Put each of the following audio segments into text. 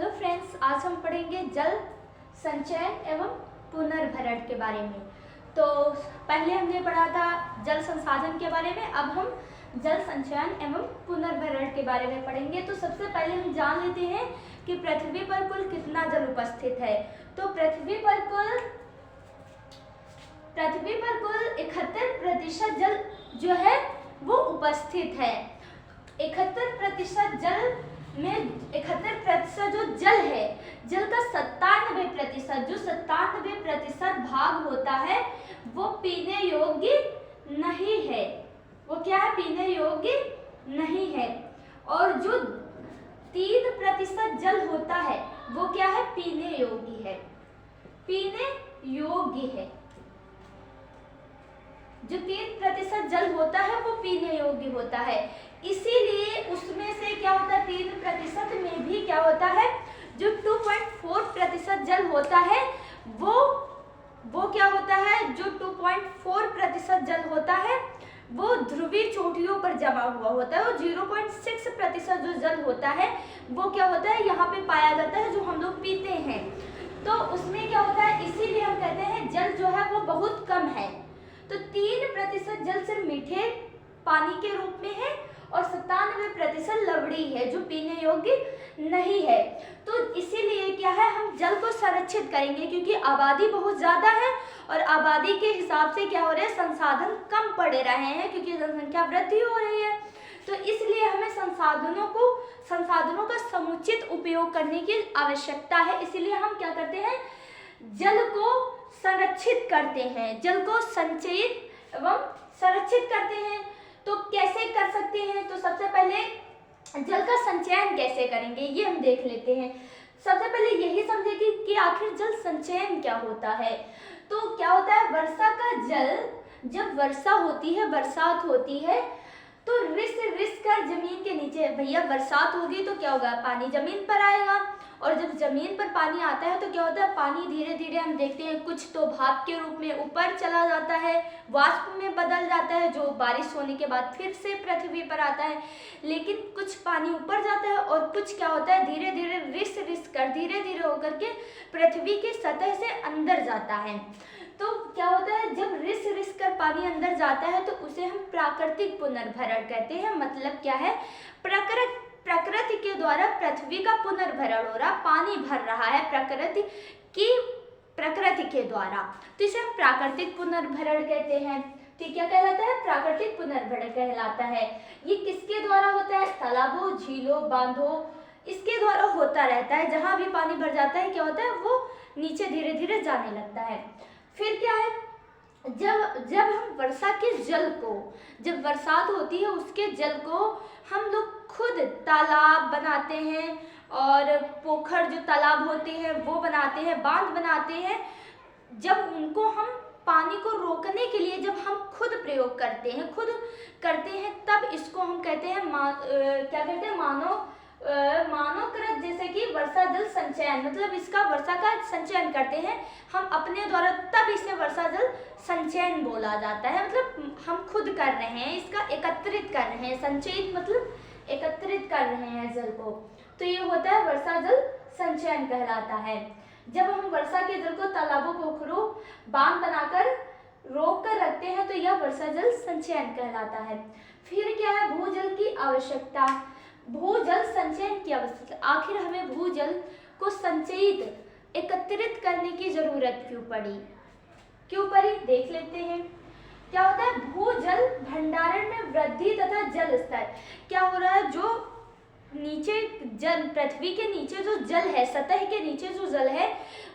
Hello friends, आज हम पढ़ेंगे जल संचयन एवं पुनर्भरण के बारे में। तो पहले हमने पढ़ा था जल संसाधन के बारे में, अब हम जल संचयन एवं पुनर्भरण के बारे में पढ़ेंगे। तो सबसे पहले हम जान लेते हैं कि पृथ्वी पर कुल कितना जल उपस्थित है। तो पृथ्वी पर कुल 71% जल जो है वो उपस्थित है। 71% जल में 71% जो जल है, जल का 97% जो 97% भाग होता है वो पीने योग्य नहीं है। वो क्या है? पीने योग्य नहीं है। और जो 3% जल होता है वो क्या है? पीने योग्य है। पीने योग्य है। जो 3% जल होता है वो पीने योग्य होता है। इसीलिए उसमें से क्या होता है? 3% में भी क्या होता है? जो 2.4% जल होता है वो क्या होता है? जो 2.4% जल होता है वो ध्रुवीय चोटियों पर जमा हुआ होता है। और 0.6% जो जल होता है वो क्या होता है? यहाँ पे पाया जाता है, जो हम लोग पीते हैं। तो उसमें क्या होता है? इसीलिए हम कहते हैं जल जो है वो बहुत कम है। तो 3% जल सिर्फ मीठे पानी के रूप में है और 97% लवड़ी है जो पीने योग्य नहीं है। तो इसीलिए क्या है, हम जल को संरक्षित करेंगे, क्योंकि आबादी बहुत ज़्यादा है और आबादी के हिसाब से क्या हो रहा है? संसाधन कम पड़ रहे हैं, क्योंकि जनसंख्या वृद्धि हो रही है। तो इसलिए हमें संसाधनों का समुचित उपयोग करने की आवश्यकता है। इसीलिए हम क्या करते हैं? जल को संरक्षित करते हैं, जल को संचयित एवं संरक्षित करते हैं। तो कैसे कर सकते हैं? तो सबसे पहले जल का संचयन कैसे करेंगे ये हम देख लेते हैं। सबसे पहले यही समझे कि आखिर जल संचयन क्या होता है। तो क्या होता है? वर्षा का जल, जब वर्षा होती है, बरसात होती है, तो रिस कर जमीन के नीचे, भैया बरसात होगी तो क्या होगा? पानी जमीन पर आएगा। और जब जमीन पर पानी आता है तो क्या होता है? पानी धीरे धीरे हम देखते हैं कुछ तो भाप के रूप में ऊपर चला जाता है, वाष्प में बदल जाता है, जो बारिश होने के बाद फिर से पृथ्वी पर आता है। लेकिन कुछ पानी ऊपर जाता है और कुछ क्या होता है? धीरे धीरे रिस कर धीरे धीरे होकर के पृथ्वी की सतह से अंदर जाता है। तो क्या होता है? जब रिस कर पानी अंदर जाता है तो उसे हम प्राकृतिक पुनर्भरण कहते हैं। मतलब क्या है? प्रकृति के द्वारा पृथ्वी का पुनर्भरण हो रहा, पानी भर रहा है प्रकृति के द्वारा, तो इसे हम प्राकृतिक पुनर्भरण कहते हैं। ठीक, क्या कहलाता है? प्राकृतिक पुनर्भरण कहलाता है। ये किसके द्वारा होता है? तालाबों, झीलों, बांधों, इसके द्वारा होता रहता है। जहां भी पानी भर जाता है क्या होता है? वो नीचे धीरे धीरे जाने लगता है। फिर क्या है? जब हम वर्षा के जल को, जब बरसात होती है उसके जल को हम लोग खुद तालाब बनाते हैं और पोखर, जो तालाब होते हैं वो बनाते हैं, बांध बनाते हैं। जब उनको हम पानी को रोकने के लिए जब हम खुद प्रयोग करते हैं तब इसको हम कहते हैं क्या कहते हैं? मानवकृत, जैसे कि वर्षा जल संचयन। मतलब इसका वर्षा का संचयन करते हैं हम अपने द्वारा, तब इसे वर्षा जल संचयन बोला जाता है। मतलब हम खुद कर रहे हैं, इसका एकत्रित कर रहे हैं। संचयित मतलब एकत्रित कर रहे हैं जल को, तो ये होता है वर्षा जल संचयन कहलाता है। जब हम वर्षा के जल को तालाबों, पोखरों, बांध बनाकर रोक कर रखते हैं तो यह वर्षा जल संचयन कहलाता है। फिर क्या है? भूजल की आवश्यकता। भूजल संचयन की आवश्यकता। आखिर हमें भूजल को संचयित, एकत्रित करने की जरूरत क्यों पड़ी? देख लेते हैं। क्या होता है? भूजल भंडारण में वृद्धि तथा जल स्तर। क्या हो रहा है? जो नीचे जल, पृथ्वी के नीचे जो जल है, सतह के नीचे जो जल है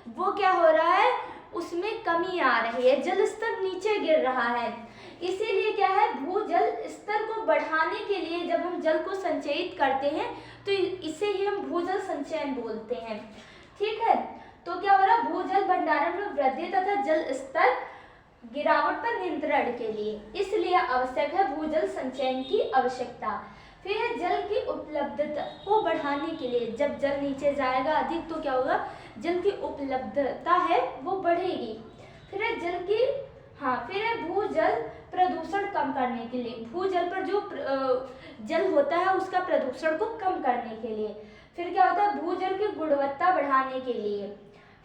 वो क्या हो रहा है? उसमें कमी आ रही है, जल स्तर नीचे गिर रहा है। इसीलिए क्या है? भूजल स्तर को बढ़ाने के लिए जब हम जल को संचयित करते हैं तो इसे ही हम भूजल संचयन बोलते हैं। ठीक है, तो क्या हो रहा है? भूजल भंडारण में वृद्धि तथा जल स्तर गिरावट पर नियंत्रण के लिए, इसलिए आवश्यक है भूजल संचयन की आवश्यकता। फिर है जल की उपलब्धता को बढ़ाने के लिए। जब जल नीचे जाएगा अधिक तो क्या होगा? जल की उपलब्धता है वो बढ़ेगी। फिर है भूजल प्रदूषण कम करने के लिए। भूजल पर जो जल होता है उसका प्रदूषण को कम करने के लिए। फिर क्या होता है, भूजल की गुणवत्ता बढ़ाने के लिए,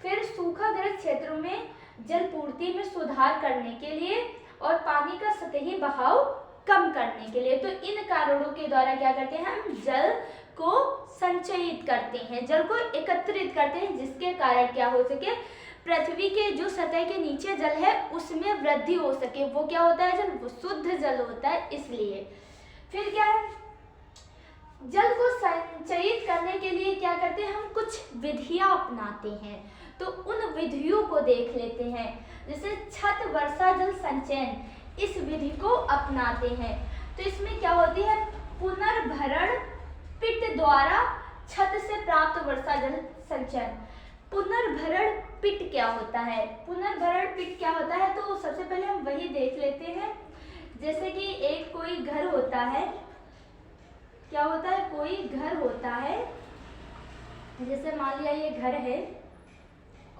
फिर सूखाग्रस्त क्षेत्रों में जल पूर्ति में सुधार करने के लिए, और पानी का सतही बहाव कम करने के लिए। तो इन कारणों के द्वारा क्या करते हैं, हम जल को संचयित करते हैं, जल को एकत्रित करते हैं, जिसके कारण क्या हो सके, पृथ्वी के जो सतह के नीचे जल है उसमें वृद्धि हो सके। वो क्या होता है, जल वो शुद्ध जल होता है, इसलिए। फिर क्या है, जल को संचयित करने के लिए क्या करते हैं, हम कुछ विधियां अपनाते हैं। तो उन विधियों को देख लेते हैं। जैसे छत वर्षा जल संचयन, इस विधि को अपनाते हैं। तो इसमें क्या होती है, पुनर्भरण पिट द्वारा छत से प्राप्त वर्षा जल संचयन। पुनर्भरण पिट क्या होता है, पुनर्भरण पिट क्या होता है, तो सबसे पहले हम वही देख लेते हैं। जैसे कि एक कोई घर होता है, क्या होता है, कोई घर होता है, जैसे मान लिया ये घर है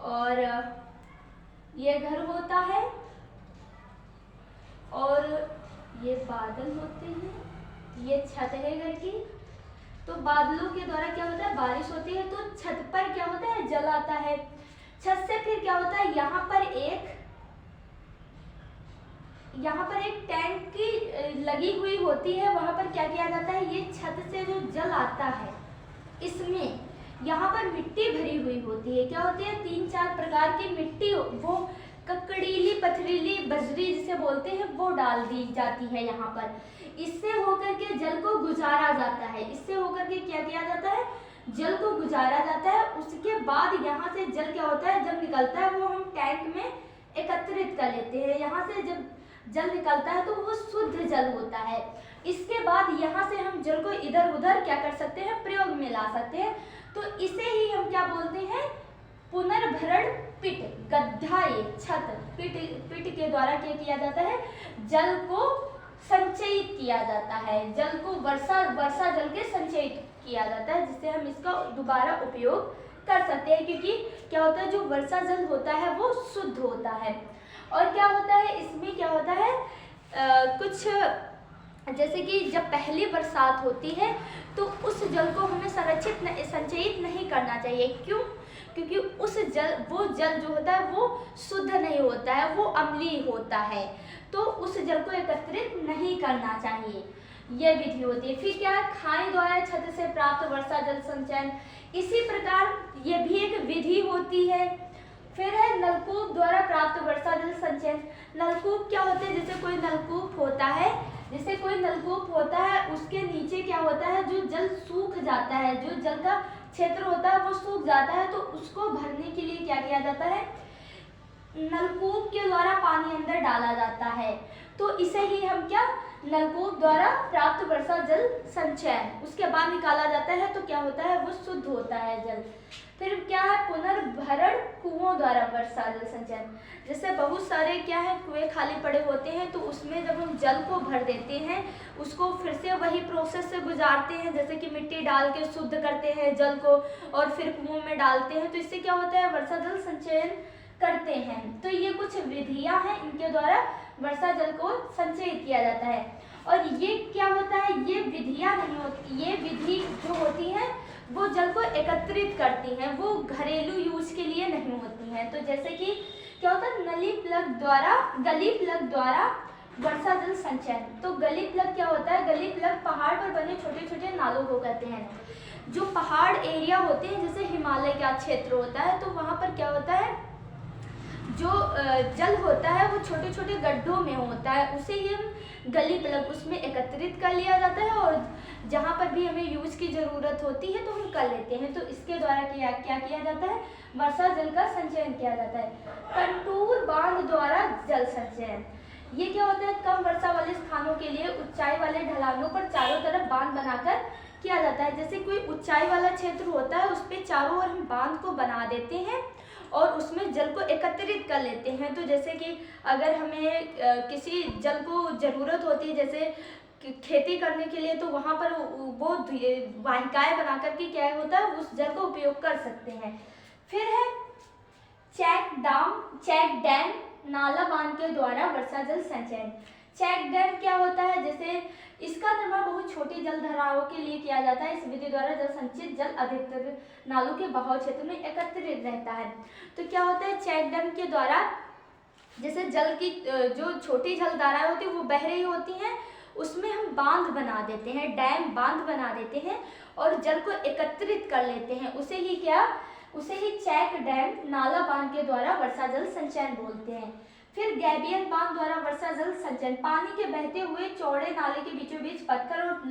और ये घर होता है और ये बादल होते हैं, ये छत है घर की। तो बादलों के द्वारा क्या होता है, बारिश होती है, तो छत पर क्या होता है, जल आता है। छत से फिर क्या होता है, यहाँ पर एक टैंक की लगी हुई होती है, वहां पर क्या किया जाता है, ये छत से जो जल आता है इसमें यहाँ पर मिट्टी भरी हुई होती है। क्या होती है, 3-4 प्रकार की मिट्टी, वो ककड़ीली पथरीली बजरी जिसे बोलते हैं, वो डाल दी जाती है यहाँ पर। इससे होकर के जल को गुजारा जाता है, इससे होकर के क्या किया जाता है, जल को गुजारा जाता है। उसके बाद यहाँ से जल क्या होता है, जब निकलता है वो हम टैंक में एकत्रित कर लेते हैं। यहाँ से जब जल निकलता है तो वो शुद्ध जल होता है। इसके बाद यहाँ से हम जल को इधर उधर क्या कर सकते हैं, प्रयोग में ला सकते हैं। तो इसे ही हम क्या बोलते हैं, पुनर्भरण पिट। गड्ढा, ये छत पिट के द्वारा क्या किया जाता है, जल को संचयित किया जाता है, जल को वर्षा जल के संचयित किया जाता है, जिससे हम इसका दोबारा उपयोग कर सकते हैं। क्योंकि क्या होता है, जो वर्षा जल होता है वो शुद्ध होता है। और क्या होता है, इसमें क्या होता है, कुछ जैसे कि जब पहली बरसात होती है तो उस जल को हमें संचयित नहीं करना चाहिए। क्यों, क्योंकि वो जल जो होता है वो शुद्ध नहीं होता है, वो अम्लीय होता है, तो उस जल को एकत्रित नहीं करना चाहिए। यह विधि होती है। फिर क्या है, खाई द्वारा छत से प्राप्त वर्षा जल संचयन, इसी प्रकार ये भी एक विधि होती है। फिर है नलकूप द्वारा प्राप्त वर्षा जल संचयन। नलकूप क्या होते हैं, जैसे कोई नलकूप होता है, उसके नीचे क्या होता है, जो जल सूख जाता है, जो जल का क्षेत्र होता है वो सूख जाता है, तो उसको भरने के लिए क्या किया जाता है, नलकूप के द्वारा पानी अंदर डाला जाता है। तो इसे ही हम क्या, नलकूप द्वारा प्राप्त वर्षा जल संचयन, उसके बाद निकाला जाता है, तो क्या होता है, वो शुद्ध होता है जल। फिर क्या है, पुनर्भरण कुओं द्वारा वर्षा जल संचयन। जैसे बहुत सारे क्या है, कुएं खाली पड़े होते हैं, तो उसमें जब हम जल को भर देते हैं, उसको फिर से वही प्रोसेस से गुजारते हैं, जैसे कि मिट्टी डाल के शुद्ध करते हैं जल को और फिर कुओं में डालते हैं, तो इससे क्या होता है, वर्षा जल संचयन करते हैं। तो ये कुछ विधियां हैं, इनके द्वारा वर्षा जल को संचयित किया जाता है। और ये क्या होता है, ये विधियां नहीं होती, ये विधि जो होती है वो जल को एकत्रित करती हैं, वो घरेलू यूज के लिए नहीं होती हैं। तो जैसे कि क्या होता है, गली प्लग द्वारा वर्षा जल संचयन। तो गली प्लग क्या होता है, गली प्लग पहाड़ पर बने छोटे छोटे नालों को कहते हैं। जो पहाड़ एरिया होते हैं, जैसे हिमालय का क्षेत्र होता है, तो वहाँ पर क्या होता है, जो जल होता है वो छोटे छोटे गड्ढों में होता है, उसे ही हम गली प्लग उसमें एकत्रित कर लिया जाता है, और जहाँ पर भी हमें यूज की ज़रूरत होती है तो हम कर लेते हैं। तो इसके द्वारा क्या किया जाता है, वर्षा जल का संचयन किया जाता है। कंटूर बांध द्वारा जल संचयन, ये क्या होता है, कम वर्षा वाले स्थानों के लिए ऊंचाई वाले ढलानों पर चारों तरफ बांध बनाकर किया जाता है। जैसे कोई ऊंचाई वाला क्षेत्र होता है, उस पर चारों ओर हम बांध को बना देते हैं और उसमें जल को एकत्रित कर लेते हैं। तो जैसे कि अगर हमें किसी जल को ज़रूरत होती है, जैसे खेती करने के लिए, तो वहाँ पर वो वाहिकाएँ बना करके क्या होता है, उस जल का उपयोग कर सकते हैं। फिर है चेक डैम नाला बांध के द्वारा वर्षा जल संचयन। चेक डैम क्या होता है, जैसे इसका निर्माण बहुत छोटी जल धाराओं के लिए किया जाता है। इस विधि द्वारा जल संचित जल अधिकतर नालों के बहाव क्षेत्र में एकत्रित रहता है। तो क्या होता है, चेक डैम के द्वारा जैसे जल की जो छोटी जल धाराएं होती है वो बह रही होती हैं, उसमें हम बांध बना देते हैं, डैम बांध बना देते हैं और जल को एकत्रित कर लेते हैं। उसे ही चेक डैम नाला बांध के द्वारा वर्षा जल संचयन बोलते हैं। फिर गैबियन बांध द्वारा वर्षा जल संचयन, पानी के बहते हुए चौड़े नाले के बीचों बीच पत्थर और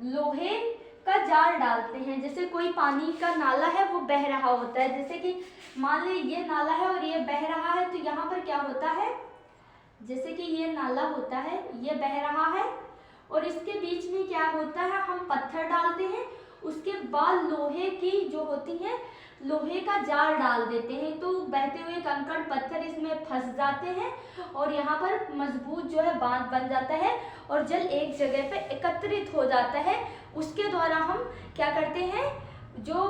लोहे का जाल डालते हैं। जैसे कोई पानी का नाला है वो बह रहा होता है, जैसे कि मान ली ये नाला है और ये बह रहा है, तो यहाँ पर क्या होता है, जैसे कि ये नाला होता है, ये बह रहा है और इसके बीच में क्या होता है, हम पत्थर डालते हैं, उसके बाद लोहे की जो होती है लोहे का जाल डाल देते हैं, तो बहते हुए कंकड़ पत्थर इसमें फंस जाते हैं और यहाँ पर मजबूत जो है बांध बन जाता है और जल एक जगह पे एकत्रित हो जाता है। उसके द्वारा हम क्या करते हैं, जो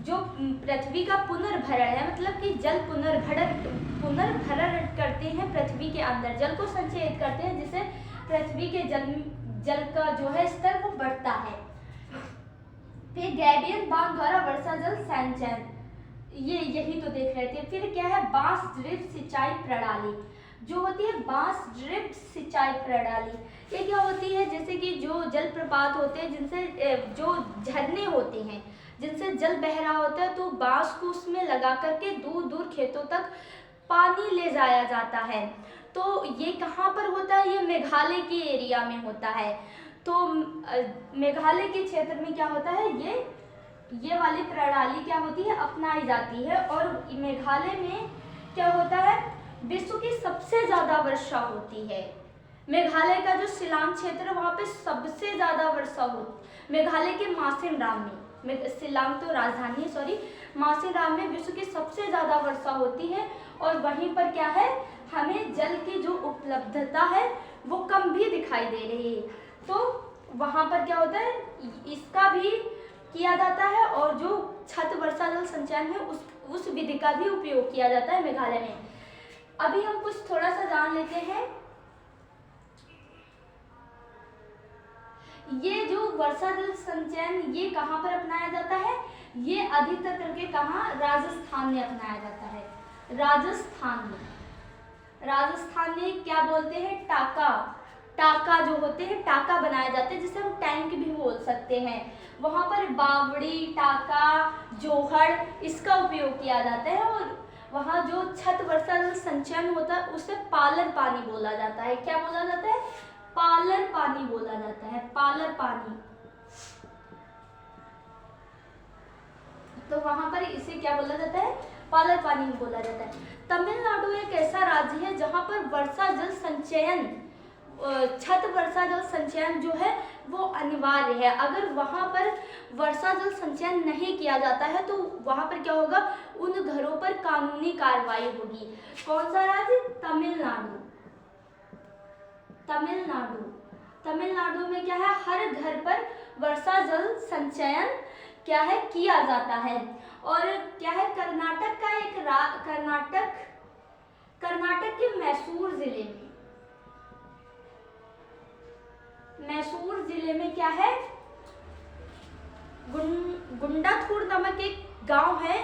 पृथ्वी का पुनर्भरण है, मतलब कि जल पुनर्भरण करते हैं, पृथ्वी के अंदर जल को संचयित करते हैं, जिससे पृथ्वी के जल का जो है स्तर वो बढ़ता है। फिर गैबियन बांध द्वारा वर्षा जल संचयन, यही तो देख रहे थे। फिर क्या है, बांस ड्रिप सिंचाई प्रणाली जो होती है, बांस ड्रिप सिंचाई प्रणाली ये क्या होती है, जैसे कि जो जलप्रपात होते हैं, जिनसे जो झरने होते हैं जिनसे जल बह रहा होता है, तो बांस को उसमें लगा करके दूर दूर खेतों तक पानी ले जाया जाता है। तो ये कहाँ पर होता है, ये मेघालय के एरिया में होता है। तो मेघालय के क्षेत्र में क्या होता है, ये वाली प्रणाली क्या होती है, अपनाई जाती है। और मेघालय में क्या होता है, विश्व की सबसे ज्यादा वर्षा होती है। मेघालय का जो शिलांग क्षेत्र है वहाँ पे सबसे ज्यादा वर्षा होती, मेघालय के मासिनराम में, शिलांग तो राजधानी है, सॉरी, मासिनराम में विश्व की सबसे ज्यादा वर्षा होती है। और वहीं पर क्या है, हमें जल की जो उपलब्धता है वो कम भी दिखाई दे रही है। तो वहाँ पर क्या होता है, इसका भी किया जाता है और जो छत वर्षा जल संचयन है उस विधि का भी उपयोग किया जाता है मेघालय में। अभी हम कुछ थोड़ा सा जान लेते हैं। ये जो वर्षा जल संचयन ये कहाँ पर अपनाया जाता है, ये अधिकतर करके कहाँ, राजस्थान में अपनाया जाता है। राजस्थान में क्या बोलते हैं, टाका जो होते हैं, टाका बनाए जाते हैं, जिसे हम टैंक भी बोल सकते हैं। वहाँ पर बावड़ी, टाका, जोहड़ इसका उपयोग किया जाता है। और वहाँ जो छत वर्षा जल संचयन होता है उसे पालर पानी बोला जाता है। क्या बोला जाता है, पालर पानी बोला जाता है, पालर पानी। तो वहां पर इसे क्या बोला जाता है, पालर पानी बोला जाता है। तमिलनाडु एक ऐसा राज्य है जहां पर वर्षा जल संचयन, छत वर्षा जल संचयन जो है वो अनिवार्य है। अगर वहां पर वर्षा जल संचयन नहीं किया जाता है तो वहां पर क्या होगा, उन घरों पर कानूनी कार्रवाई होगी। कौन सा राज्य, तमिलनाडु में क्या है, हर घर पर वर्षा जल संचयन क्या है, किया जाता है। और क्या है, कर्नाटक के मैसूर जिले में क्या है, गुंडाथूर नामक एक गांव है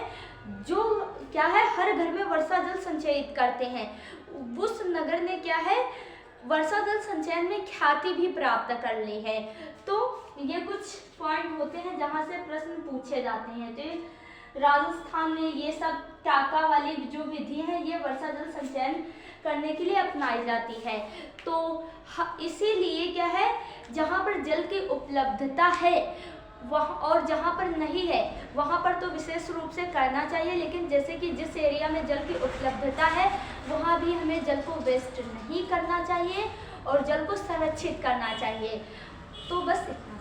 जो क्या है, हर घर में वर्षा जल संचयित करते हैं। उस नगर ने क्या है, वर्षा जल संचयन में ख्याति भी प्राप्त कर ली है। तो ये कुछ पॉइंट होते हैं जहां से प्रश्न पूछे जाते हैं। तो राजस्थान में ये सब टाका वाली जो विधि है ये वर्षा जल संचयन करने के लिए अपनाई जाती है। तो इसीलिए क्या है, जहां पर जल की उपलब्धता है वहाँ और जहाँ पर नहीं है वहाँ पर तो विशेष रूप से करना चाहिए, लेकिन जैसे कि जिस एरिया में जल की उपलब्धता है वहाँ भी हमें जल को वेस्ट नहीं करना चाहिए और जल को संरक्षित करना चाहिए। तो बस इतना।